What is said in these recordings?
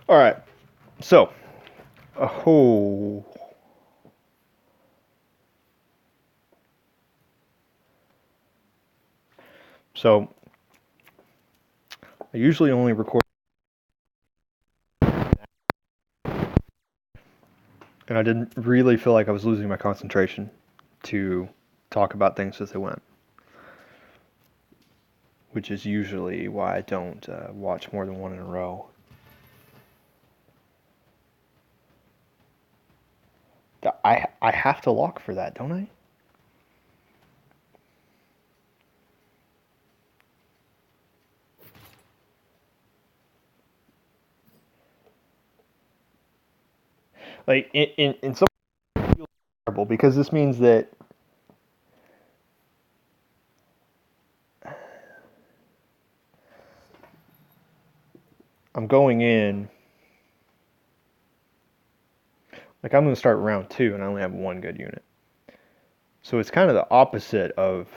All right. So, oh, so I usually only record, and I didn't really feel like I was losing my concentration to talk about things as they went, which is usually why I don't watch more than one in a row. I have to lock for that, don't I? Like in some terrible because this means that I'm going in. Like I'm going to start round 2 and I only have one good unit. So it's kind of the opposite of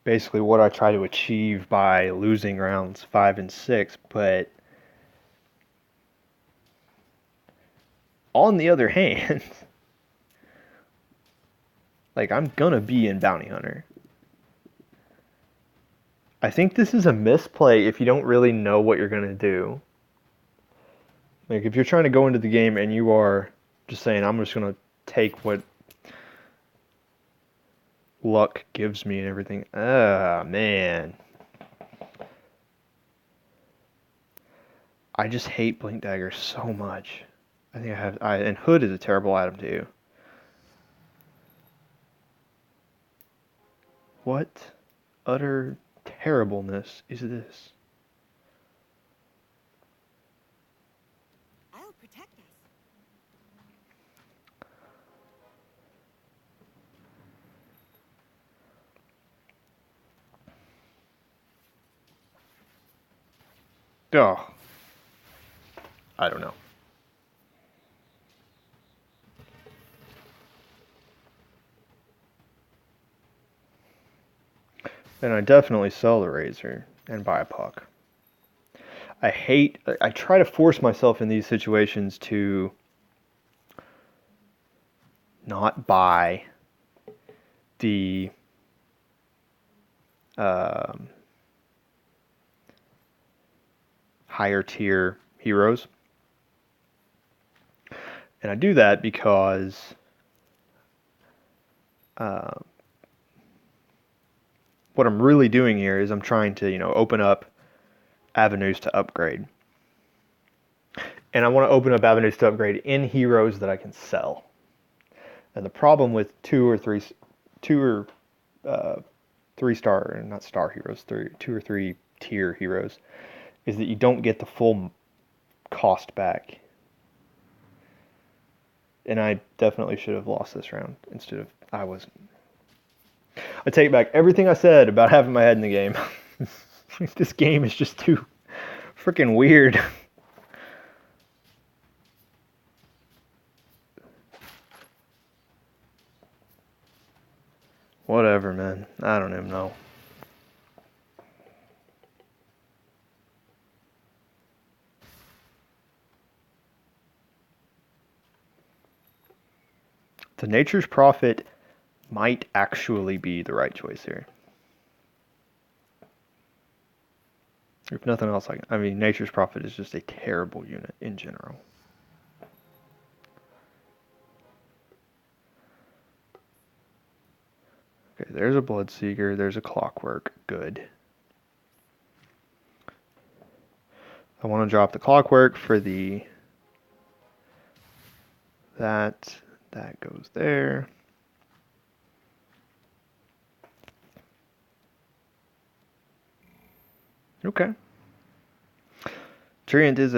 basically what I try to achieve by losing rounds 5 and 6, but on the other hand, like I'm gonna be in Bounty Hunter. I think this is a misplay if you don't really know what you're gonna do. Like if you're trying to go into the game and you are just saying I'm just gonna take what luck gives me and everything. Ah, man. I just hate Blink Dagger so much. I think and Hood is a terrible item too. What utter terribleness is this? I'll protect us. Oh, I don't know. Then I definitely sell the Razor and buy a puck. I try to force myself in these situations to not buy the higher tier heroes. And I do that because what I'm really doing here is I'm trying to, open up avenues to upgrade. And I want to open up avenues to upgrade in heroes that I can sell. And the problem with two or three star, not star heroes, 2 or 3 tier heroes, is that you don't get the full cost back. And I definitely should have lost this round instead of I wasn't. I take back everything I said about having my head in the game. This game is just too freaking weird. Whatever, man. I don't even know. The Nature's Prophet might actually be the right choice here. If nothing else, I mean, Nature's Prophet is just a terrible unit in general. Okay, there's a Bloodseeker, there's a Clockwork. Good. I want to drop the Clockwork for the... That goes there. Okay. Treant is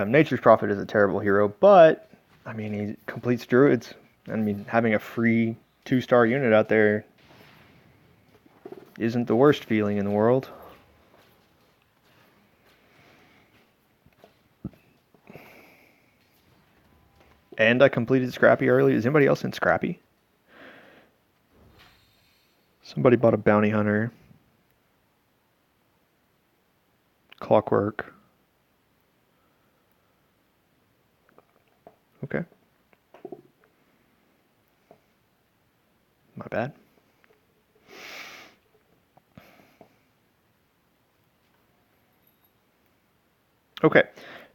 Nature's Prophet is a terrible hero, but I mean he completes druids. I mean having a free 2-star unit out there isn't the worst feeling in the world. And I completed Scrappy early. Is anybody else in Scrappy? Somebody bought a Bounty Hunter. Clockwork. Okay. My bad. Okay.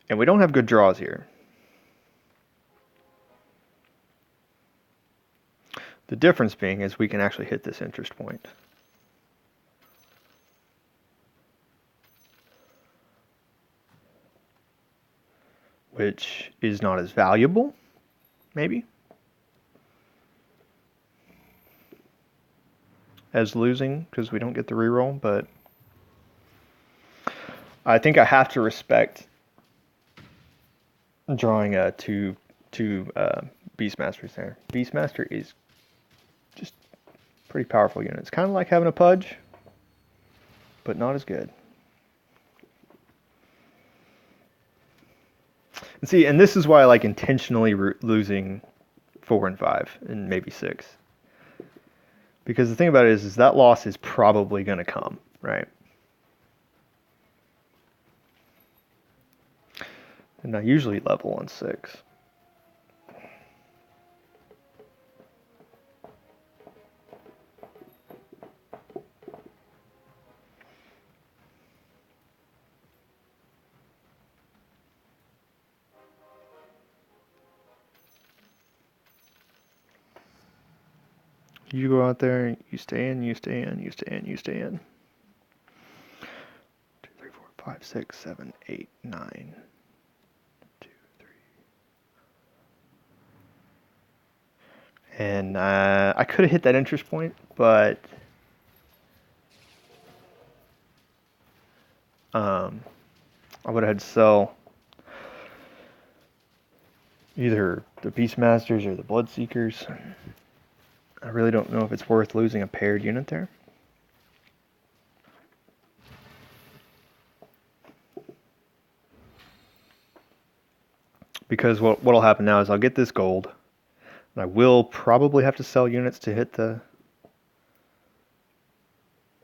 And we don't have good draws here. The difference being is we can actually hit this interest point. Which is not as valuable, maybe, as losing, because we don't get the reroll, but I think I have to respect drawing two Beastmasters there. Beastmaster is just pretty powerful unit. It's kind of like having a Pudge, but not as good. And see, and this is why I like intentionally losing 4 and 5 and maybe 6. Because the thing about it is that loss is probably going to come, right? And I usually level on 6. You go out there, you stay in, you stay in, you stay in, you stay in. 2, 3, 4, 5, 6, 7, 8, 9. 2, 3. And I could have hit that interest point, but I would have had to sell either the Beastmasters or the Bloodseekers. I really don't know if it's worth losing a paired unit there. Because what'll happen now is I'll get this gold, and I will probably have to sell units to hit the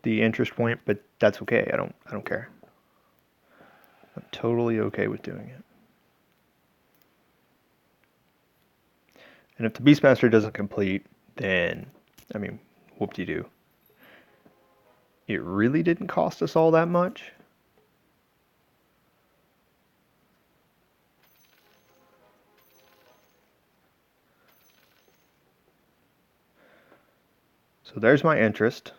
interest point, but that's okay. I don't care. I'm totally okay with doing it. And if the Beastmaster doesn't complete, then, I mean, whoop-de-doo. It really didn't cost us all that much. So there's my interest.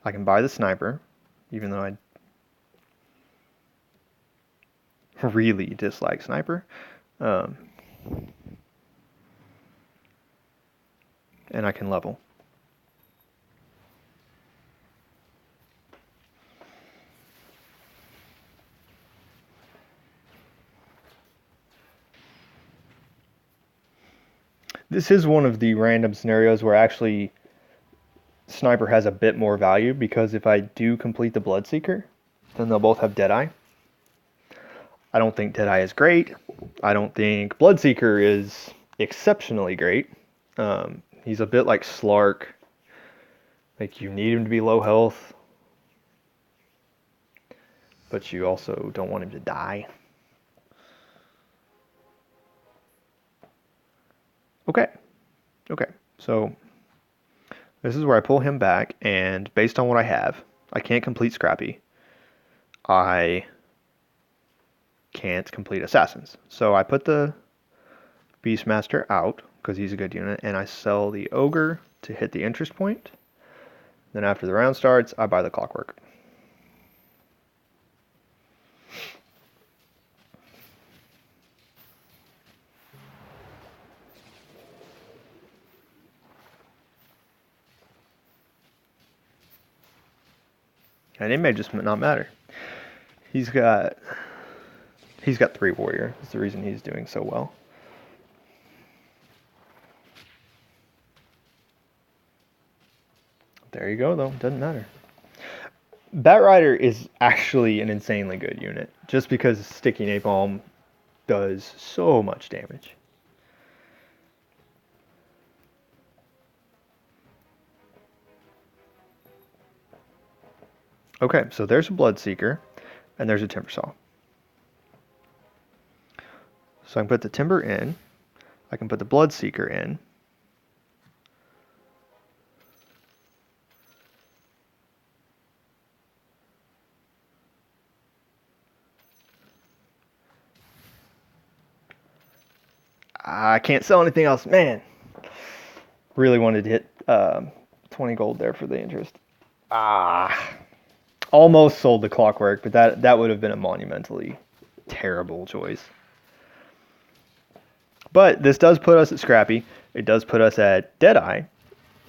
I can buy the sniper, even though I really dislike sniper. And I can level. This is one of the random scenarios where actually sniper has a bit more value, because if I do complete the Bloodseeker, then they'll both have Deadeye. I don't think Deadeye is great. I don't think Bloodseeker is exceptionally great. He's a bit like Slark. Like, you need him to be low health, but you also don't want him to die. Okay. Okay. So this is where I pull him back, and based on what I have, I can't complete Scrappy. I can't complete Assassins. So I put the Beastmaster out, because he's a good unit, and I sell the Ogre to hit the interest point. Then after the round starts, I buy the Clockwork. And it may just not matter. He's got 3 warrior. That's the reason he's doing so well. There you go, though. Doesn't matter. Batrider is actually an insanely good unit, just because Sticky Napalm does so much damage. Okay, so there's a Bloodseeker, And there's a timber saw. So I can put the timber in. I can put the Bloodseeker in. I can't sell anything else. Man, really wanted to hit 20 gold there for the interest. Almost sold the Clockwork, but that would have been a monumentally terrible choice. But this does put us at Scrappy. It does put us at Deadeye,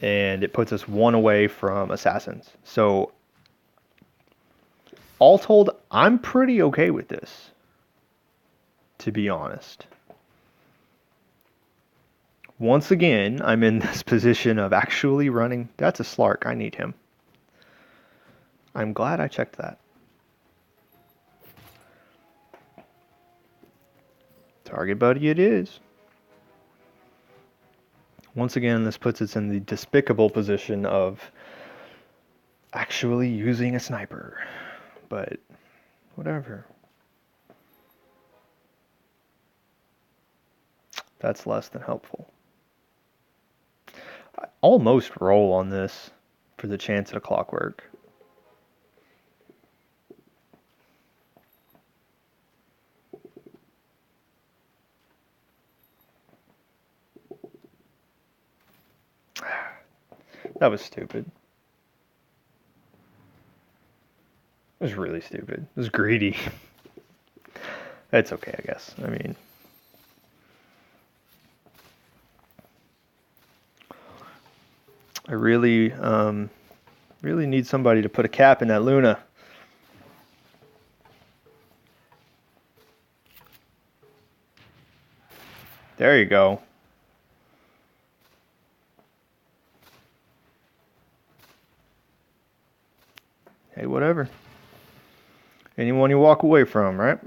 and it puts us one away from Assassins. So, all told, I'm pretty okay with this, to be honest. Once again, I'm in this position of actually running. That's a Slark. I need him. I'm glad I checked that. Target buddy it is. Once again, this puts us in the despicable position of actually using a sniper. But whatever. That's less than helpful. I almost roll on this for the chance at a Clockwork. That was stupid. It was really stupid. It was greedy. It's okay, I guess. I mean, I really need somebody to put a cap in that Luna. There you go. Hey, whatever. Anyone you walk away from, right?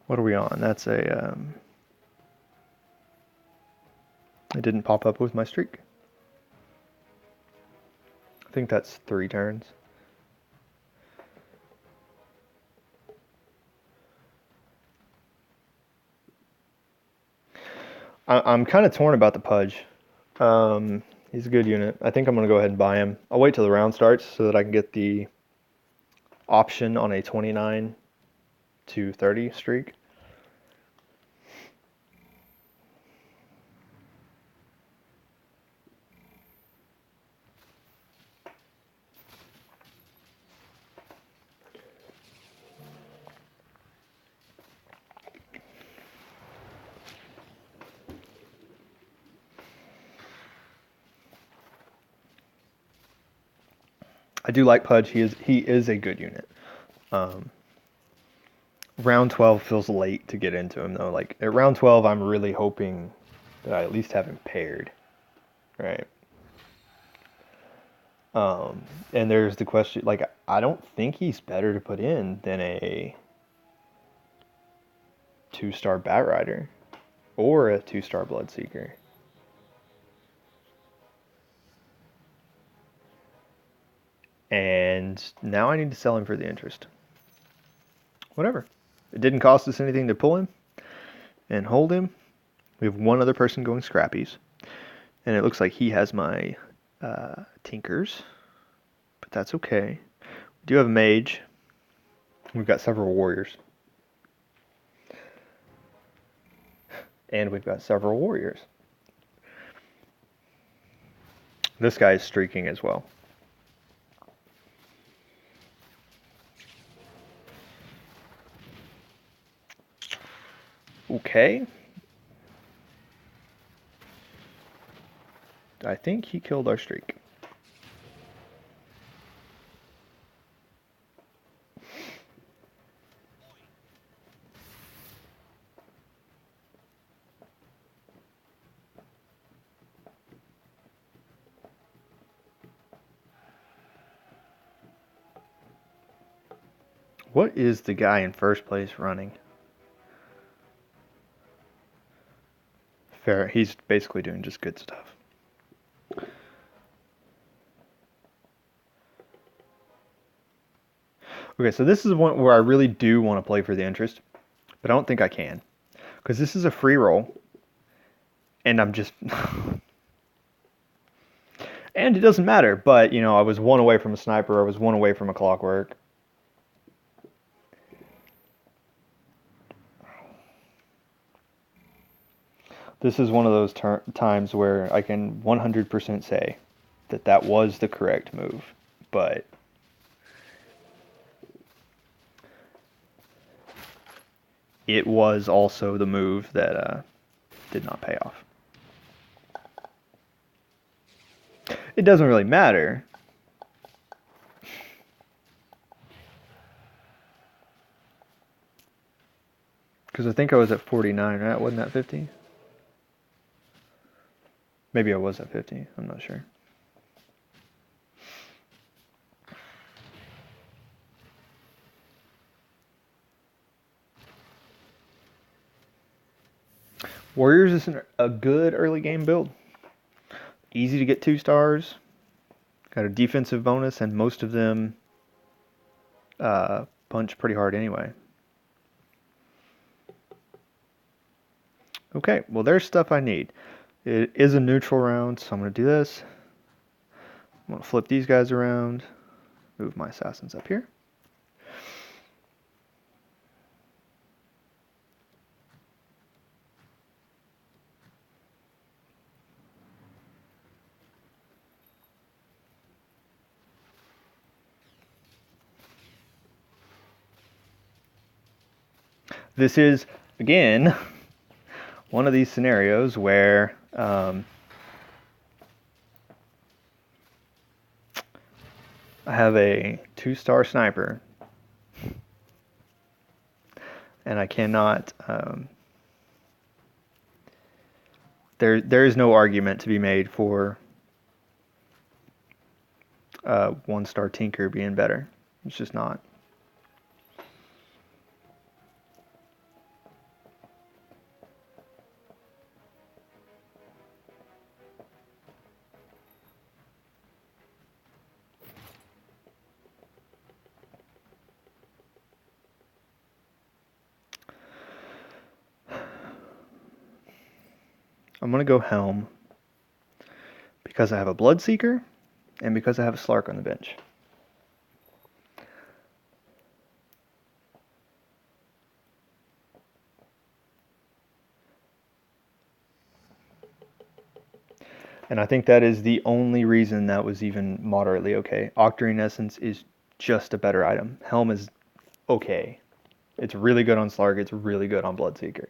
What are we on? That's a... It didn't pop up with my streak. I think that's 3 turns. I'm kind of torn about the Pudge. He's a good unit. I think I'm going to go ahead and buy him. I'll wait till the round starts so that I can get the option on a 29 to 30 streak. I do like Pudge. He is a good unit. Round 12 feels late to get into him though. Like at round 12, I'm really hoping that I at least have him paired, right? And there's the question. Like I don't think he's better to put in than a 2-star Batrider or a 2-star Bloodseeker. And now I need to sell him for the interest. Whatever. It didn't cost us anything to pull him and hold him. We have one other person going Scrappies. And it looks like he has my Tinkers. But that's okay. We do have a Mage. We've got several Warriors. And we've got several Warriors. This guy is streaking as well. Okay. I think he killed our streak. What is the guy in first place running? Fair. He's basically doing just good stuff. Okay, so this is one where I really do want to play for the interest, but I don't think I can. Because this is a free roll, and I'm just... and it doesn't matter, but, you know, I was one away from a sniper, I was one away from a clockwork. This is one of those times where I can 100% say that that was the correct move, but... it was also the move that did not pay off. It doesn't really matter. Because I think I was at 49, right? Wasn't that 50? Maybe I was at 50. I'm not sure. Warriors is a good early game build. Easy to get 2 stars. Got a defensive bonus, and most of them punch pretty hard anyway. Okay, well there's stuff I need. It is a neutral round, so I'm going to do this. I'm going to flip these guys around. Move my assassins up here. This is, again, one of these scenarios where I have a 2-star sniper, and I cannot... there is no argument to be made for 1-star Tinker being better. It's just not. I'm going to go Helm because I have a Bloodseeker and because I have a Slark on the bench. And I think that is the only reason that was even moderately okay. Octarine Essence is just a better item. Helm is okay. It's really good on Slark, it's really good on Bloodseeker.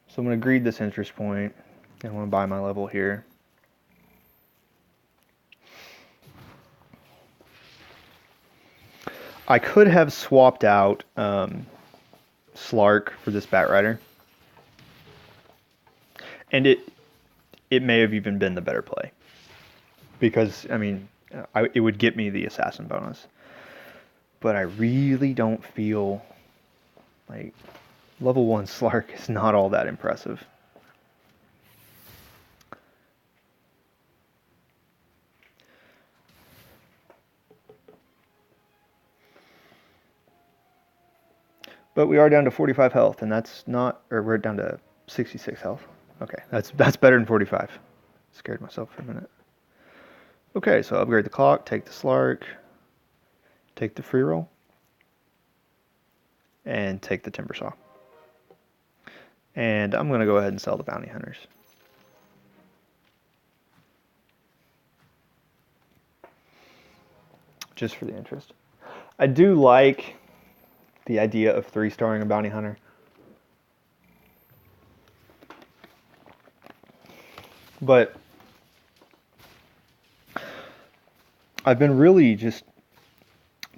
So I'm going to greed this interest point, and I want to buy my level here. I could have swapped out Slark for this Batrider, and it may have even been the better play, because I mean it would get me the assassin bonus, but I really don't feel like level 1 Slark is not all that impressive. But we are down to 45 health, and that's not, or we're down to 66 health. Okay, that's better than 45. Scared myself for a minute. Okay, so upgrade the clock, take the Slark, take the free roll, and take the timber saw. And I'm going to go ahead and sell the bounty hunters. Just for the interest. I do like the idea of 3-starring a bounty hunter. But I've been really just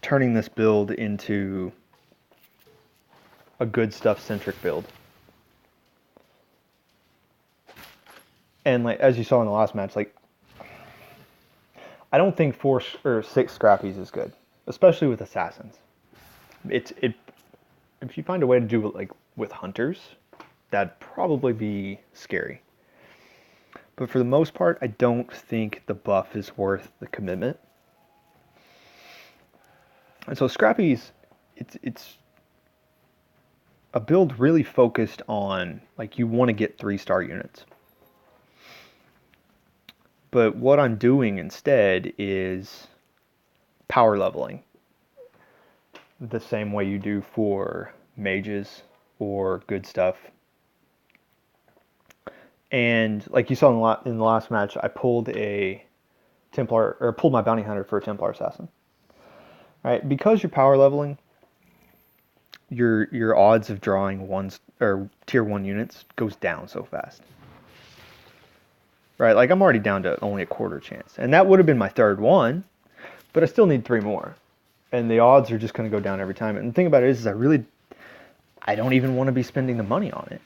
turning this build into a good stuff centric build. And like as you saw in the last match, like I don't think 4 or 6 Scrappies is good, especially with assassins. If you find a way to do it like with hunters, that'd probably be scary. But for the most part, I don't think the buff is worth the commitment. And so Scrappy's, it's a build really focused on, like, you want to get 3-star units. But what I'm doing instead is power leveling the same way you do for mages or good stuff. And like you saw in the last match, I pulled a Templar, or pulled my bounty hunter for a Templar assassin. Right? Because you're power leveling, your odds of drawing tier 1 units goes down so fast. Right? Like, I'm already down to only a quarter chance. And that would have been my third one, but I still need 3 more. And the odds are just going to go down every time. And the thing about it is I don't even want to be spending the money on it.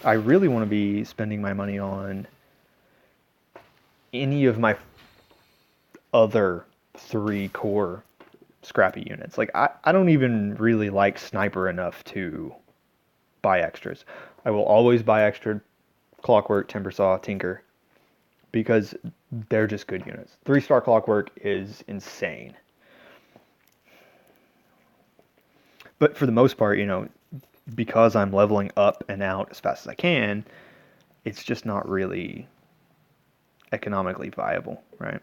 I really want to be spending my money on any of my other 3 core Scrappy units. Like, I don't even really like Sniper enough to buy extras. I will always buy extra Clockwork, Timbersaw, Tinker, because they're just good units. 3-star Clockwork is insane. But for the most part, you know, because I'm leveling up and out as fast as I can, it's just not really economically viable, right?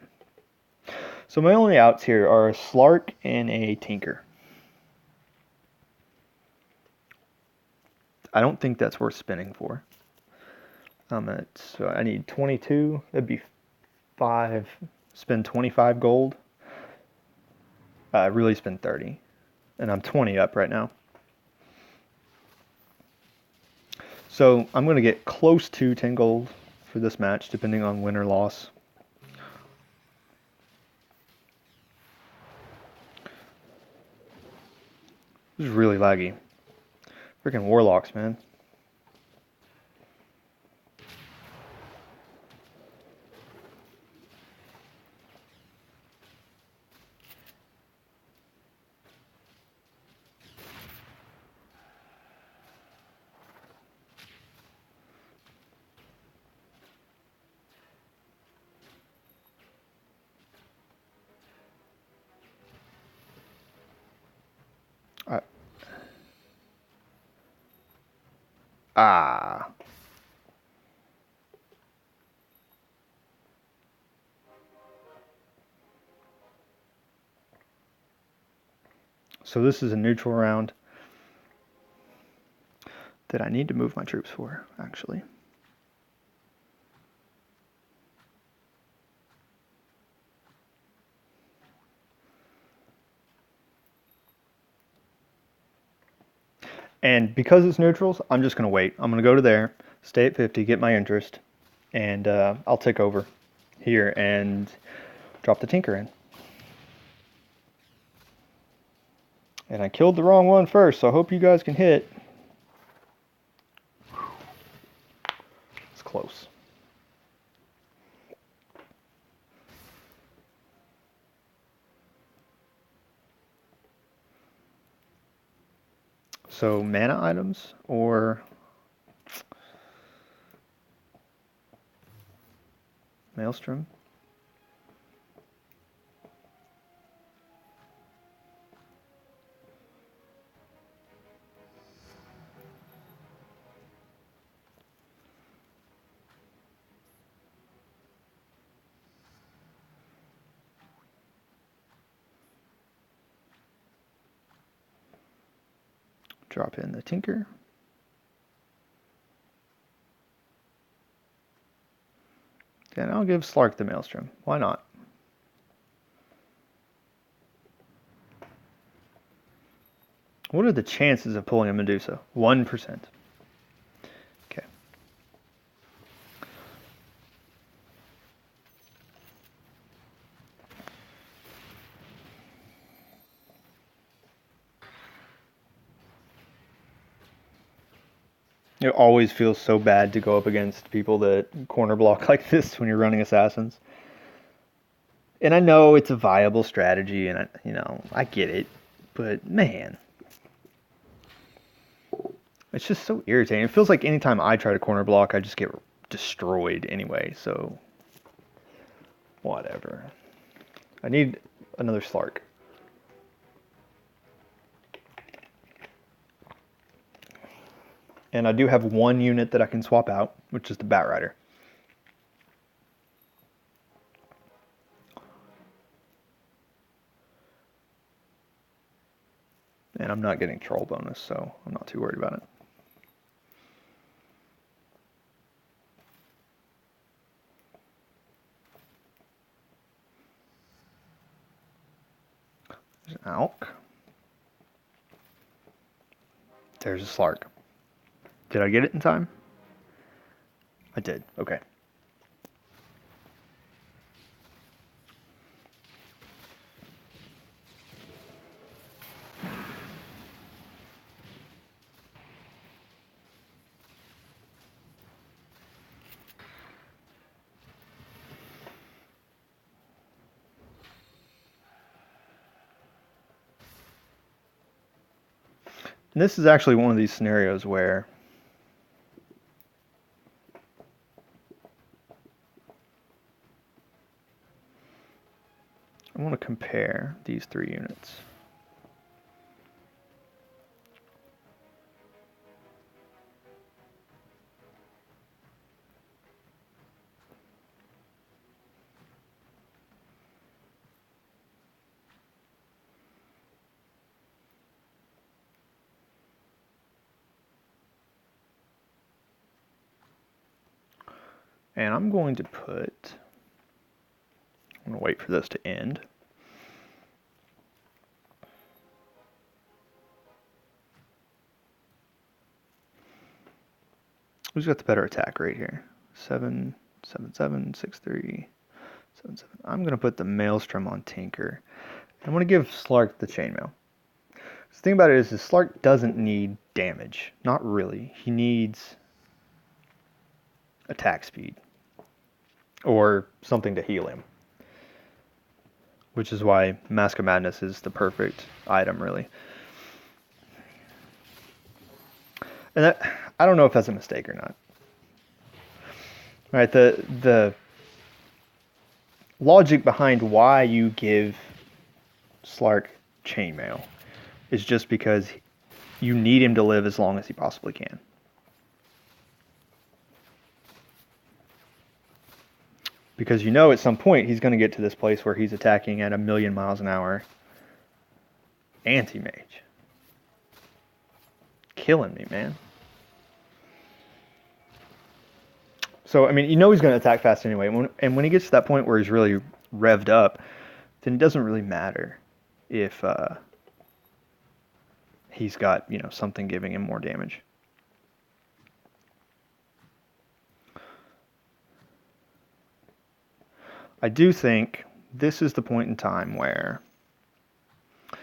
So my only outs here are a Slark and a Tinker. I don't think that's worth spinning for. So I need 22. That'd be 5. Spend 25 gold. Really spend 30. And I'm 20 up right now. So I'm going to get close to 10 gold for this match, depending on win or loss. This is really laggy. Freaking Warlocks, man. Ah. So this is a neutral round that I need to move my troops for, actually. And because it's neutrals, I'm just going to wait. I'm going to go to there, stay at 50, get my interest, and I'll take over here and drop the Tinker in. And I killed the wrong one first, so I hope you guys can hit. It's close. So mana items or Maelstrom. Drop in the Tinker. And I'll give Slark the Maelstrom. Why not? What are the chances of pulling a Medusa? 1%. Okay. It always feels so bad to go up against people that corner block like this when you're running assassins. And I know it's a viable strategy, and I get it, but man, it's just so irritating. It feels like anytime I try to corner block, I just get destroyed anyway. So whatever. I need another Slark. And I do have one unit that I can swap out, which is the Bat Rider. And I'm not getting troll bonus, so I'm not too worried about it. There's an Alk. There's a Slark. Did I get it in time? I did. Okay. And this is actually one of these scenarios where I want to compare these three units. And I'm going to I'm going to wait for this to end. Who's got the better attack rate here? 7, 7, 7, 6, 3, 7, 7. I'm going to put the Maelstrom on Tinker. I'm going to give Slark the Chainmail. The thing about it is Slark doesn't need damage. Not really. He needs attack speed. Or something to heal him. Which is why Mask of Madness is the perfect item, really. And that, I don't know if that's a mistake or not. Right, the logic behind why you give Slark Chainmail is just because you need him to live as long as he possibly can. Because you know at some point he's going to get to this place where he's attacking at 1,000,000 miles an hour. Anti-mage. Killing me, man. So, I mean, you know he's going to attack fast anyway. And when he gets to that point where he's really revved up, then it doesn't really matter if he's got, you know, something giving him more damage. I do think this is the point in time where I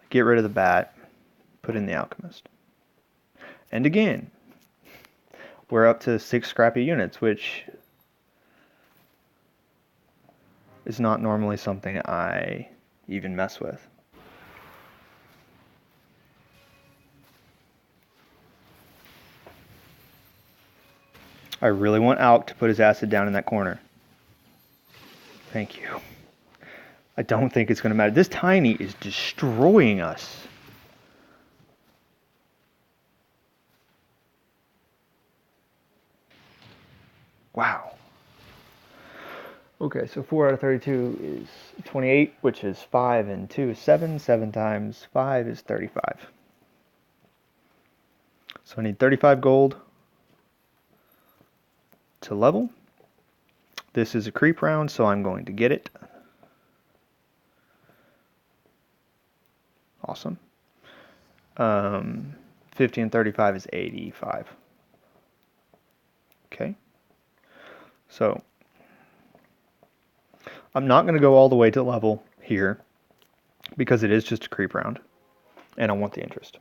get rid of the Bat, put in the Alchemist. And again, we're up to 6 Scrappy units, which is not normally something I even mess with. I really want Alk to put his acid down in that corner. Thank you. I don't think it's going to matter. This Tiny is destroying us. Wow. Okay, so 4 out of 32 is 28, which is 5 and 2 is 7. 7 times 5 is 35. So I need 35 gold to level. This is a creep round, so I'm going to get it. Awesome. 50 and 35 is 85. Okay. So I'm not going to go all the way to level here because it is just a creep round and I want the interest.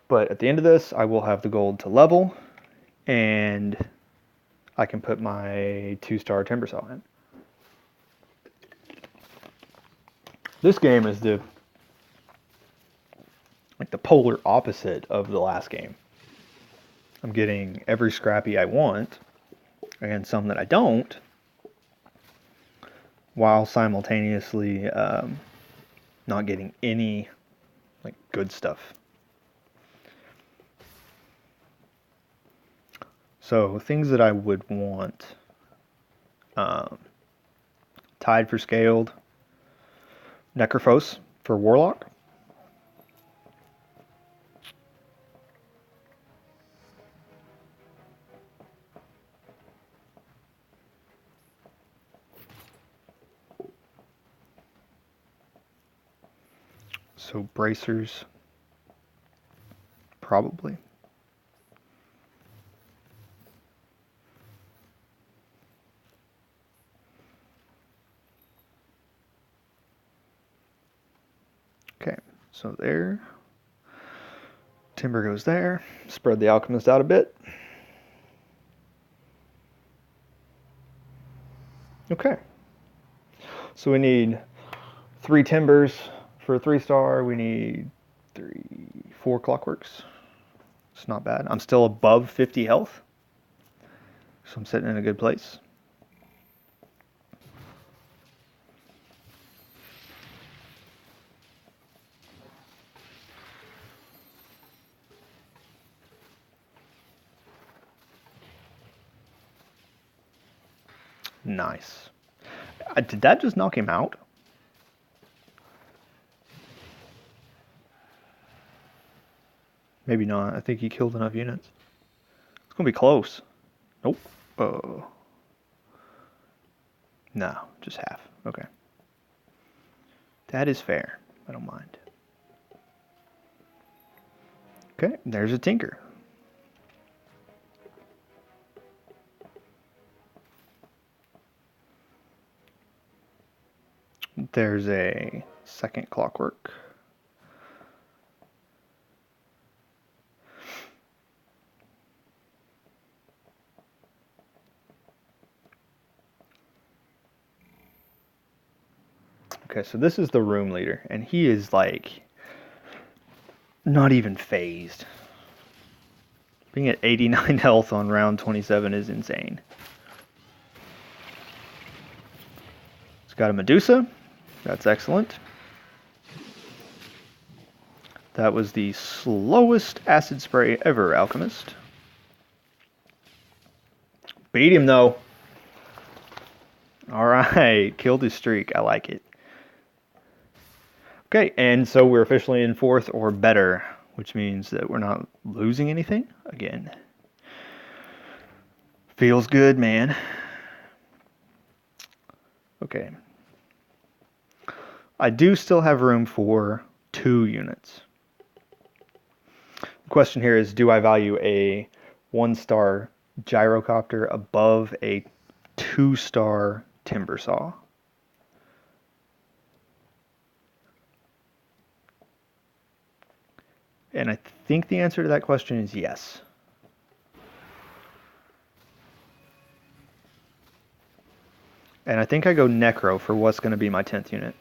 But at the end of this, I will have the gold to level and I can put my 2-star Timber Saw in. This game is the polar opposite of the last game. I'm getting every Scrappy I want and some that I don't, while simultaneously not getting any good stuff. So things that I would want. Tide for Scaled. Necrophos for Warlock. So Bracers, probably. Okay, so there. Timber goes there. Spread the Alchemist out a bit. Okay. So we need 3 Timbers for a 3-star. We need 4 Clockworks. It's not bad. I'm still above 50 health. So I'm sitting in a good place. Nice. Did that just knock him out? Maybe not. I think he killed enough units. It's going to be close. Nope. No, just half. Okay. That is fair. I don't mind. Okay, there's a Tinker. There's a second Clockwork. Okay, so this is the room leader, and he is like not even phased. Being at 89 health on round 27 is insane. It's got a Medusa. That's excellent. That was the slowest acid spray ever, Alchemist. Beat him, though. All right, killed his streak. I like it. Okay, and so we're officially in 4th or better, which means that we're not losing anything again. Feels good, man. Okay. I do still have room for 2 units. The question here is, do I value a 1-star gyrocopter above a 2-star timber saw? And I think the answer to that question is yes. And I think I go Necro for what's going to be my 10th unit.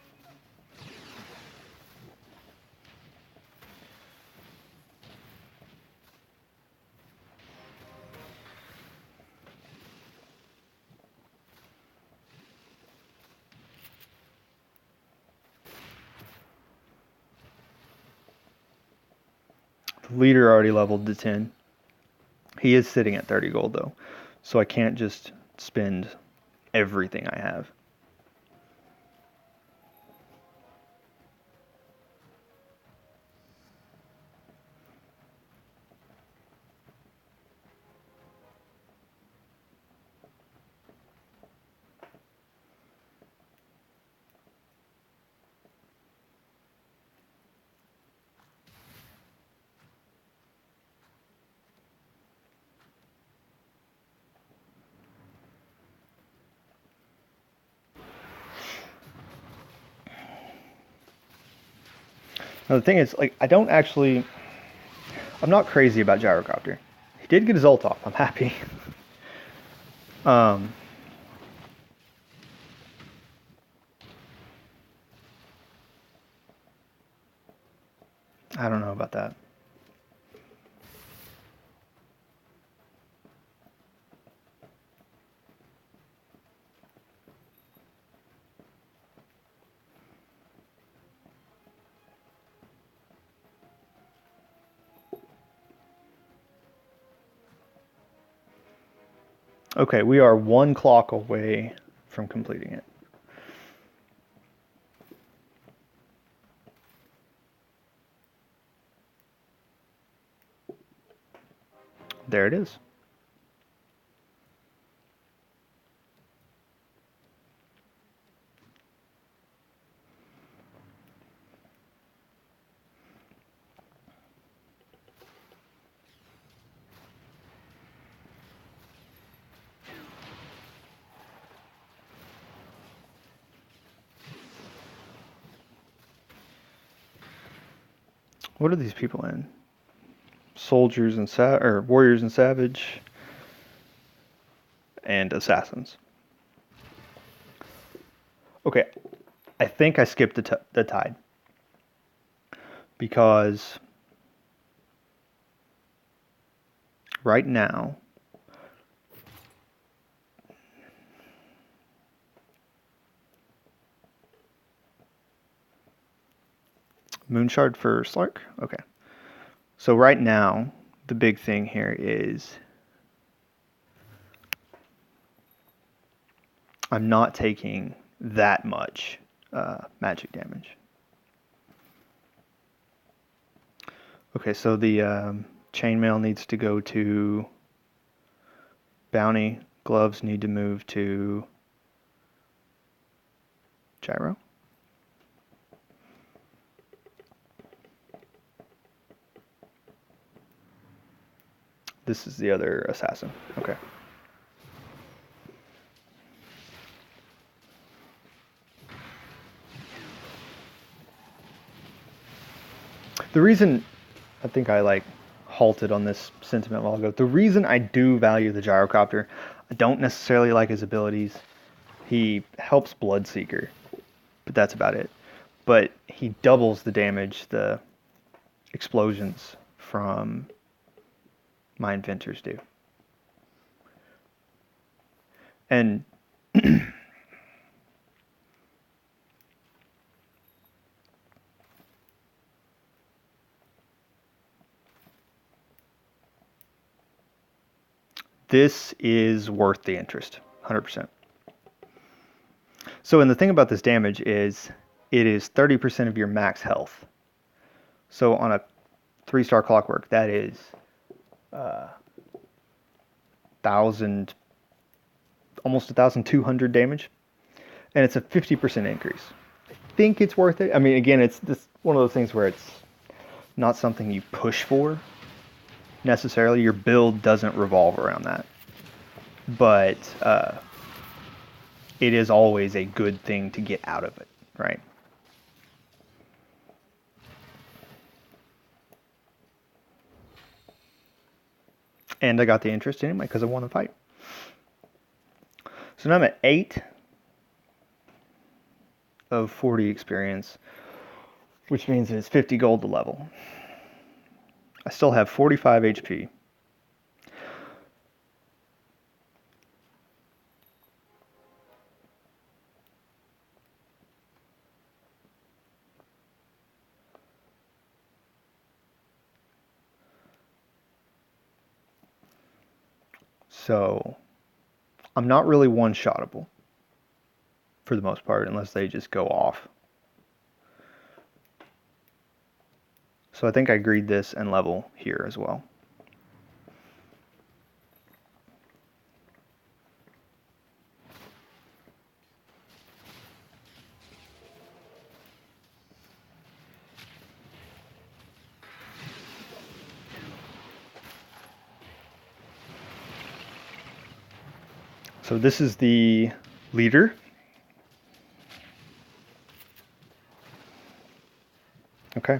The leader already leveled to 10. He is sitting at 30 gold though, so I can't just spend everything I have. Now the thing is, like, I'm not crazy about Gyrocopter. He did get his ult off. I'm happy. I don't know about that. Okay, we are 1 clock away from completing it. There it is. What are these people in? Soldiers and or warriors and savage, and assassins. Okay, I think I skipped the tide because right now Moonshard for Slark. Okay, so right now the big thing here is I'm not taking that much magic damage. Okay, so the chainmail needs to go to bounty. Gloves need to move to gyro. This is the other assassin. Okay. The reason I think I halted on this sentiment a while ago. The reason I do value the gyrocopter, I don't necessarily like his abilities. He helps Bloodseeker, but that's about it. But he doubles the damage the explosions from my inventors do. And this is worth the interest, 100%. So, and the thing about this damage is it is 30% of your max health. So on a 3-star clockwork, that is 1,000, almost 1,200 damage. And it's a 50% increase. I think it's worth it. I mean, again, it's this one of those things where it's not something you push for necessarily. Your build doesn't revolve around that. But it is always a good thing to get out of it, right? And I got the interest anyway because I won the fight. So now I'm at 8 of 40 experience, which means it's 50 gold to level. I still have 45 HP. So I'm not really one-shottable for the most part unless they just go off. So I think I greed this and level here as well. So this is the leader. Okay.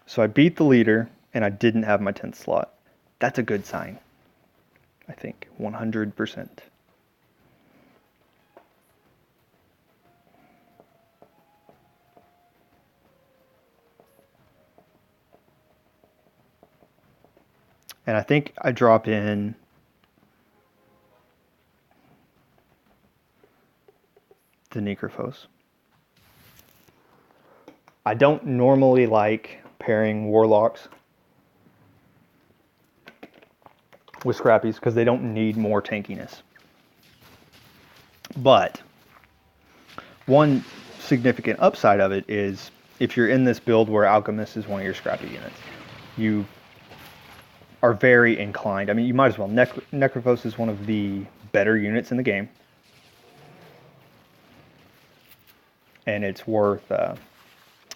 So I beat the leader and I didn't have my 10th slot. That's a good sign, I think, 100%. And I think I drop in the Necrophos. I don't normally like pairing warlocks with Scrappies because they don't need more tankiness. But one significant upside of it is if you're in this build where Alchemist is one of your Scrappy units, you are very inclined. I mean, you might as well. Necrophos is one of the better units in the game. And it's worth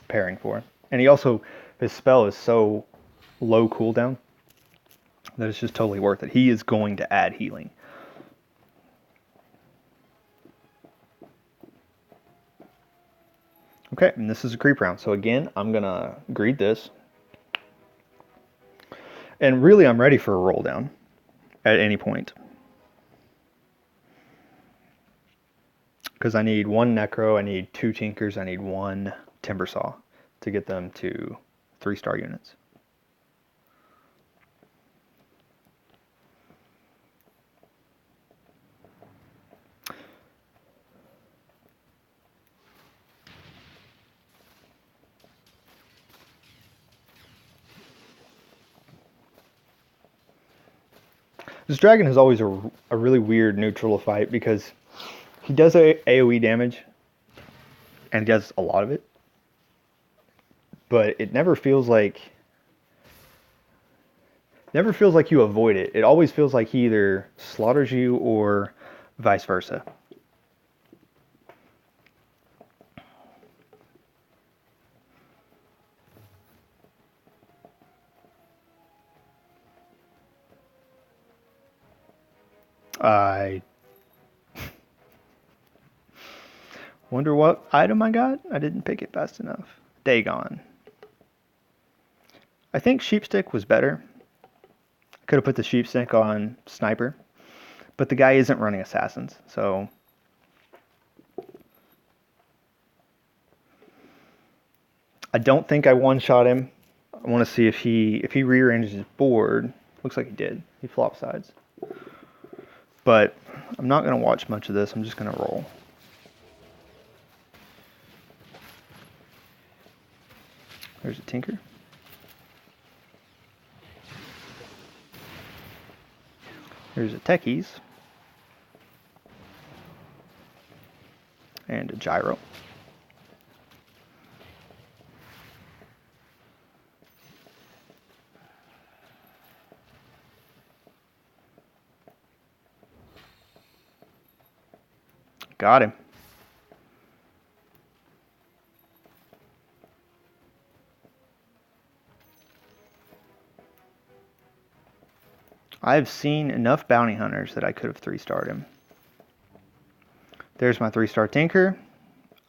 pairing for. And he also, his spell is so low cooldown that it's just totally worth it. He is going to add healing. Okay, and this is a creep round. So again, I'm going to greed this. And really, I'm ready for a roll down at any point. Because I need 1 Necro, I need 2 Tinkers, I need 1 Timbersaw to get them to 3-star units. This dragon is always a really weird neutral to fight because he does AoE damage, and he does a lot of it, but it never feels like you avoid it. It always feels like he either slaughters you or vice versa. I wonder what item I got? I didn't pick it fast enough. Dagon. I think Sheepstick was better. Could have put the Sheepstick on Sniper. But the guy isn't running Assassins, so... I don't think I one-shot him. I want to see if he rearranges his board. Looks like he did. He flopped sides. But I'm not going to watch much of this. I'm just going to roll. There's a Tinker. There's a Techies. And a Gyro. Got him. I've seen enough bounty hunters that I could have 3-starred him. There's my 3-star Tinker.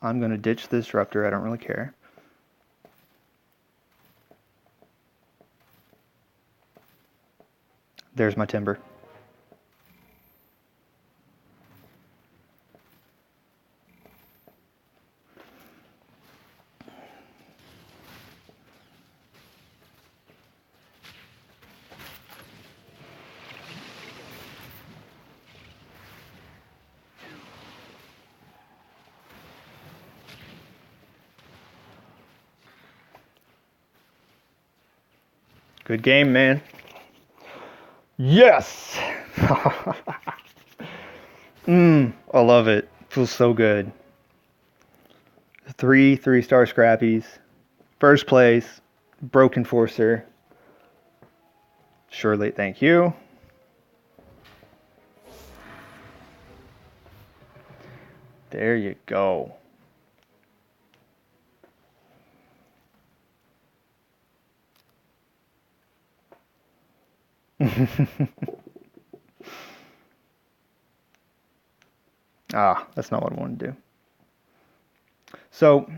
I'm going to ditch the Disruptor. I don't really care. There's my Timber. Good game, man. Yes! I love it. Feels so good. 3 3-star Scrappies. First place. Broken Forcer. Surely, thank you. There you go. That's not what I want to do. So,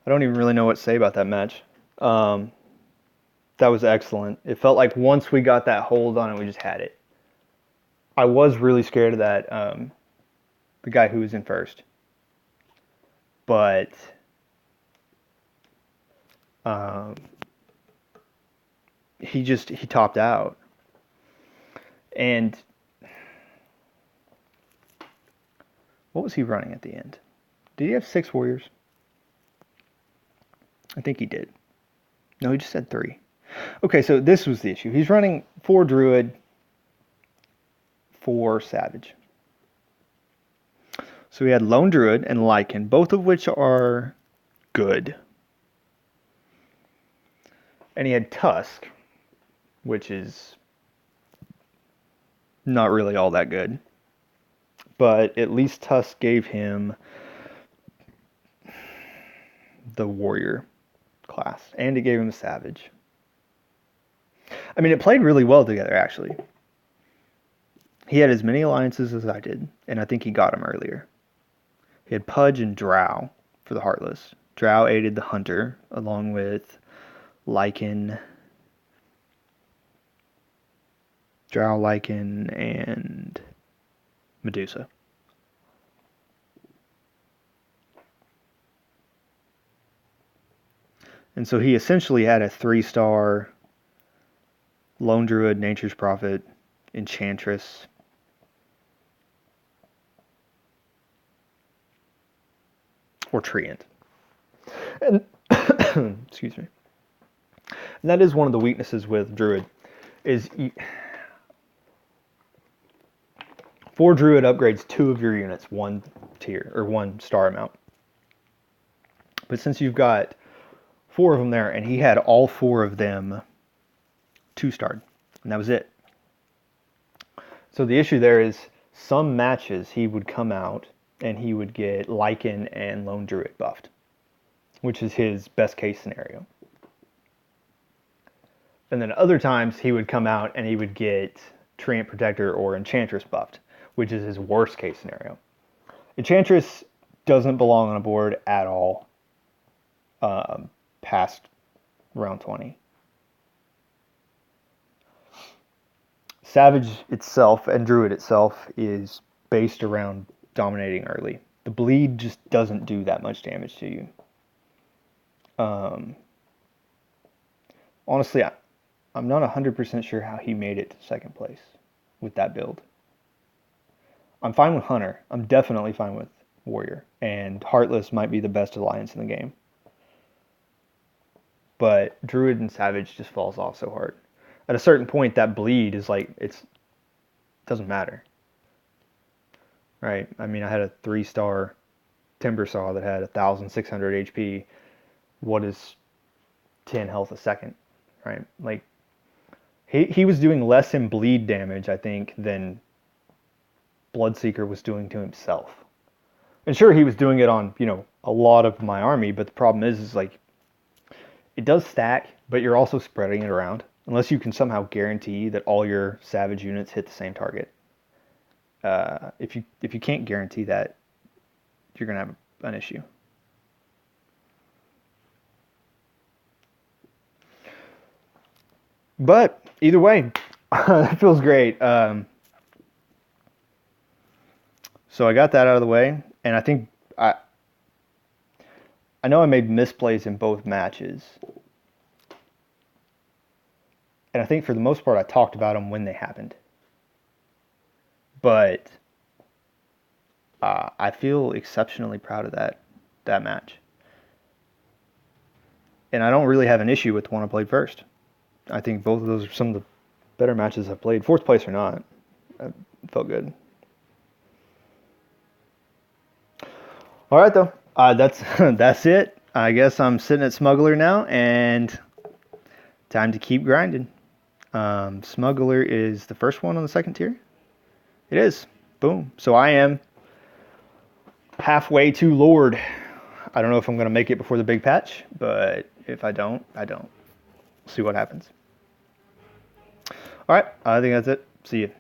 I don't even really know what to say about that match. That was excellent. It felt like once we got that hold on it, we just had it. I was really scared of that, the guy who was in first. But he topped out. And what was he running at the end? Did he have 6 warriors? I think he did. No, he just said 3. Okay, so this was the issue. He's running 4 Druid, 4 Savage. So we had Lone Druid and Lycan, both of which are good. And he had Tusk, which is not really all that good. But at least Tusk gave him the Warrior class, and it gave him a Savage. I mean, it played really well together, actually. He had as many alliances as I did, and I think he got them earlier. He had Pudge and Drow for the Heartless. Drow aided the Hunter, along with Lycan, Drow, Lycan, and Medusa. And so he essentially had a 3-star Lone Druid, Nature's Prophet, Enchantress, or Treant. And excuse me. And that is one of the weaknesses with Druid, is 4 Druid upgrades 2 of your units 1 tier, or 1 star amount. But since you've got 4 of them there, and he had all 4 of them 2-starred, and that was it. So the issue there is some matches he would come out and he would get Lycan and Lone Druid buffed, which is his best case scenario. And then other times he would come out and he would get Treant Protector or Enchantress buffed, which is his worst case scenario. Enchantress doesn't belong on a board at all past round 20. Savage itself and Druid itself is based around dominating early. The bleed just doesn't do that much damage to you. Honestly, I'm not 100% sure how he made it to second place with that build. I'm fine with Hunter. I'm definitely fine with Warrior. And Heartless might be the best alliance in the game. But Druid and Savage just falls off so hard. At a certain point, that bleed is like, it doesn't matter. Right? I mean, I had a 3-star Timber Saw that had 1,600 HP. What is 10 health a second? Right? Like, he was doing less in bleed damage, I think, than Bloodseeker was doing to himself. And sure, he was doing it on, a lot of my army, but the problem is like, it does stack, but you're also spreading it around. Unless you can somehow guarantee that all your Savage units hit the same target. If you can't guarantee that, you're going to have an issue. But either way, it feels great. So I got that out of the way, and I think I know I made misplays in both matches. And I think for the most part I talked about them when they happened. But I feel exceptionally proud of that match. And I don't really have an issue with the one I played first. I think both of those are some of the better matches I've played. 4th place or not, it felt good. All right, though. That's it. I guess I'm sitting at Smuggler now, and time to keep grinding. Smuggler is the first one on the second tier. It is. Boom. So I am halfway to Lord. I don't know if I'm going to make it before the big patch, but if I don't, I don't. See what happens. All right. I think that's it. See you.